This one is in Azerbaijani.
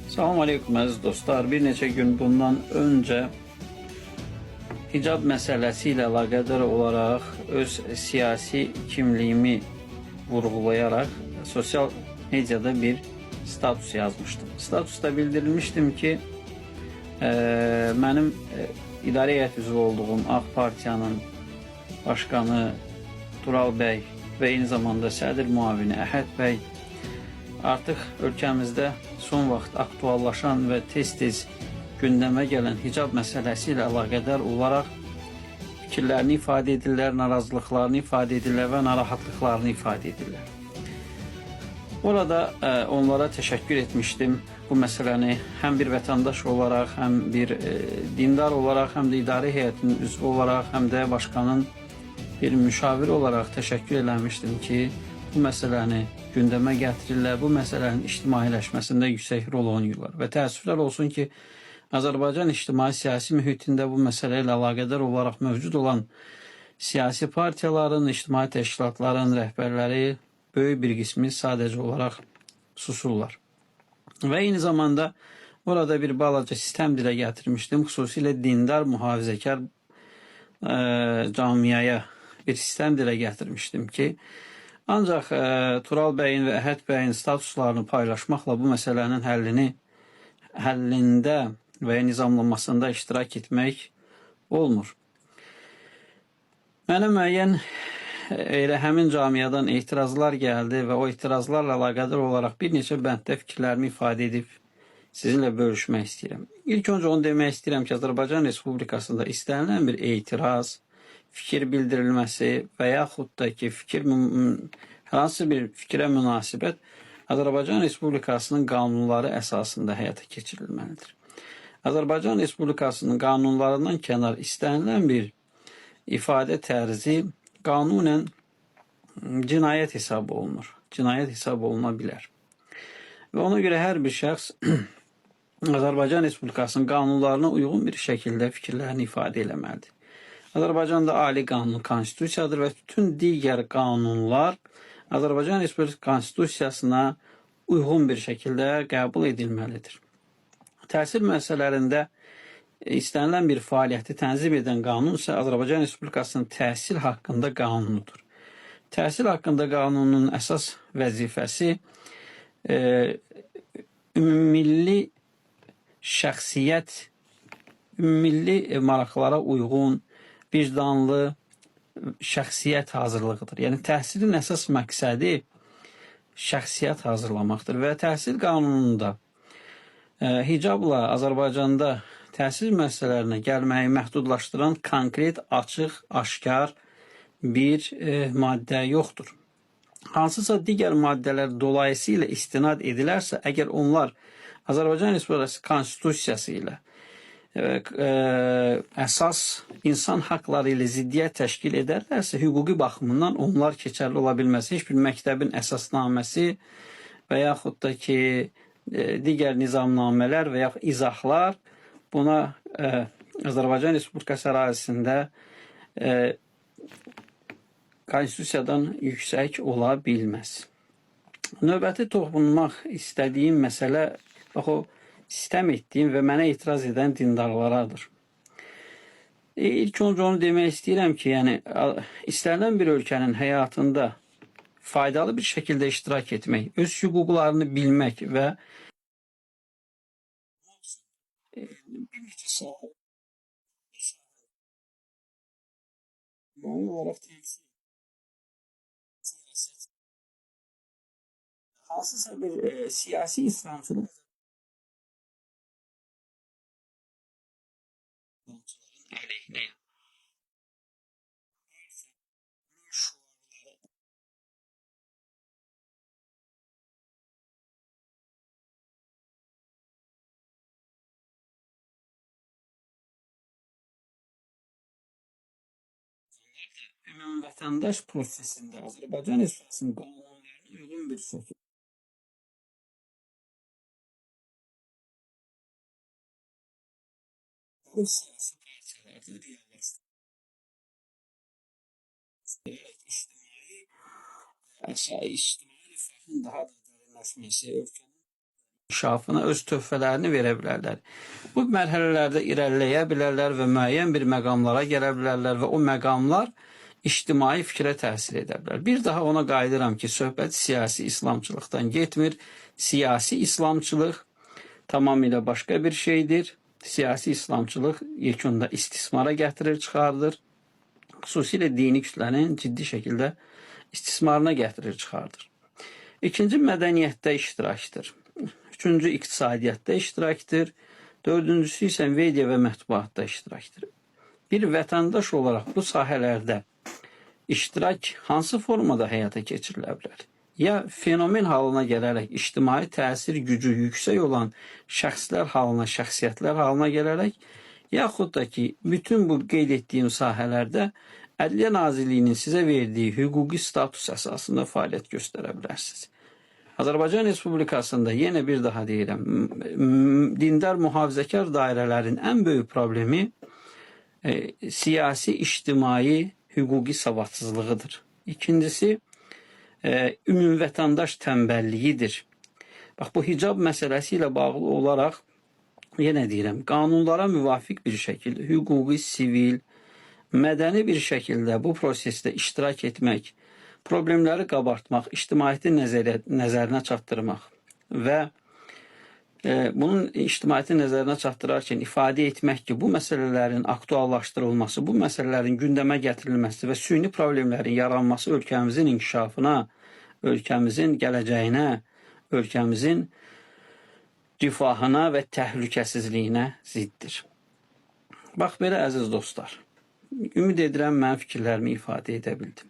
Salam aleykum əziz dostlar. Bir neçə gün bundan öncə hicab məsələsi ilə əlaqədar olaraq öz siyasi kimliyimi vurğulayaraq sosial mediada bir status yazmışdım. Statusda bildirilmişdim ki, mənim idarə heyət üzvü olduğum AK Partiyanın başkanı Tural bəy və eyni zamanda sədr müavini Əhəd bəy artıq ölkəmizdə son vaxt aktuallaşan və tez-tez gündəmə gələn hicab məsələsi ilə əlaqədar olaraq fikirlərini ifadə edirlər, narazılıqlarını ifadə edirlər və narahatlıqlarını ifadə edirlər. Orada onlara təşəkkür etmişdim. Bu məsələni həm bir vətəndaş olaraq, həm bir dindar olaraq, həm də idarə heyətinin üzvü olaraq, həm də başkanın bir müşaviri olaraq təşəkkür eləmişdim ki, bu məsələni gündəmə gətirirlər, bu məsələnin ictimailəşməsində yüksək rol oynayırlar. Və təəssüflər olsun ki, Azərbaycan ictimai-siyasi mühitində bu məsələ ilə əlaqədar olaraq mövcud olan siyasi partiyaların, ictimai təşkilatların rəhbərləri böyük bir qismi sadəcə olaraq susurlar. Və eyni zamanda orada bir balaca sistem dilə gətirmişdim, xüsusilə dindar, mühafizəkar camiaya bir sistem dilə gətirmişdim ki, ancaq Tural bəyin və Əhəd bəyin statuslarını paylaşmaqla bu məsələnin həllində və ya nizamlanmasında iştirak etmək olmur. Mənə müəyyən elə həmin camiadan etirazlar gəldi və o etirazlarla əlaqədar olaraq bir neçə bənddə fikirlərimi ifadə edib sizinlə bölüşmək istəyirəm. İlk öncə onu demək istəyirəm ki, Azərbaycan Respublikasında istənilən bir etiraz, fikir bildirilməsi və yaxud da ki, hər hansı bir fikrə münasibət Azərbaycan Respublikasının qanunları əsasında həyata keçirilməlidir. Azərbaycan Respublikasının qanunlarından kənar istənilən bir ifadə tərzi qanunən cinayət hesab olunur. Cinayət hesab oluna bilər. Və ona görə hər bir şəxs Azərbaycan Respublikasının qanunlarına uyğun bir şəkildə fikirlərini ifadə eləməlidir. Azərbaycanda ali qanun konstitusiyadır və bütün digər qanunlar Azərbaycan Respublikası konstitusiyasına uyğun bir şəkildə qəbul edilməlidir. Təhsil məsələlərində istənilən bir fəaliyyəti tənzim edən qanun isə Azərbaycan Respublikasının təhsil haqqında qanunudur. Təhsil haqqında qanunun əsas vəzifəsi ümummilli şəxsiyyət, ümummilli maraqlara uyğun, vicdanlı şəxsiyyət hazırlığıdır. Yəni, təhsilin əsas məqsədi şəxsiyyət hazırlamaqdır və təhsil qanununda hicabla Azərbaycanda təhsil məsələlərinə gəlməyi məhdudlaşdıran konkret, açıq, aşkar bir maddə yoxdur. Hansısa digər maddələr dolayısıyla istinad edilərsə, əgər onlar Azərbaycan Respublikası konstitusiyası ilə əsas insan haqları ilə ziddiyyət təşkil edərlərsə, hüquqi baxımından onlar keçərli ola bilməz. Heç bir məktəbin əsasnaməsi və yaxud da ki, digər nizamnamələr və yaxud izahlar buna Azərbaycan Respublikası ərazisində konstitusiyadan yüksək ola bilməz. Növbəti toxunmaq istədiyim məsələ o sistem etdiyim və mənə etiraz edən dindarlaradır. İlk öncə onu demək istəyirəm ki, yəni istənilən bir ölkənin həyatında faydalı bir şəkildə iştirak etmək, öz hüquqlarını bilmək və bir neçə sahə ümumi olaraq təhsil, siyasət, hansısa bir siyasi İslamçılıq əleyhinə ümumi vətəndaş prosesində Azərbaycan Respublikasının qanunlarına uyğun bir şəkildə bu siyasi partiyalarda reallaşdırılır. İctimai rifahın daha da dərinləşməsi, ölkənin inkişafına öz töhfələrini verə bilərlər. Bu mərhələlərdə irəliləyə bilərlər və müəyyən bir məqamlara gələ bilərlər və o məqamlar ictimai fikrə təsir edə bilər. Bir daha ona qayıdıram ki, söhbət siyasi İslamçılıqdan getmir. Siyasi İslamçılıq tamamilə başqa bir şeydir. Siyasi İslamçılıq yekunda istismara gətirir, çıxardır. Xüsusilə dini kütlənin ciddi şəkildə istismarına gətirir, çıxardır. İkinci mədəniyyətdə iştirakdır. Üçüncü iqtisadiyyatda iştirakdır. Dördüncüsü isə media və mətbuatda iştirakdır. Bir vətəndaş olaraq bu sahələrdə iştirak hansı formada həyata keçirilə bilər? Ya fenomen halına gələrək, ictimai təsir gücü yüksək olan şəxslər halına, şəxsiyyətlər halına gələrək, yaxud da ki, bütün bu qeyd etdiyim sahələrdə Ədliyyə Nazirliyinin sizə verdiyi hüquqi status əsasında fəaliyyət göstərə bilərsiniz. Azərbaycan Respublikasında yenə bir daha deyirəm, dindar mühafizəkar dairələrin ən böyük problemi siyasi, ictimai, hüquqi savadsızlığıdır. İkincisi, ümumvətəndaş tənbəlliyidir. Bax, bu hicab məsələsi ilə bağlı olaraq, yenə deyirəm, qanunlara müvafiq bir şəkildə, hüquqi, sivil, mədəni bir şəkildə bu prosesdə iştirak etmək, problemləri qabartmaq, ictimaiyyəti nəzərinə çatdırmaq və bunun ictimaiyyəti nəzərinə çatdırarkən ifadə etmək ki, bu məsələlərin aktuallaşdırılması, bu məsələlərin gündəmə gətirilməsi və süni problemlərin yaranması ölkəmizin inkişafına, ölkəmizin gələcəyinə, ölkəmizin rifahına və təhlükəsizliyinə ziddir. Bax, belə əziz dostlar, ümid edirəm mən fikirlərimi ifadə edə bildim.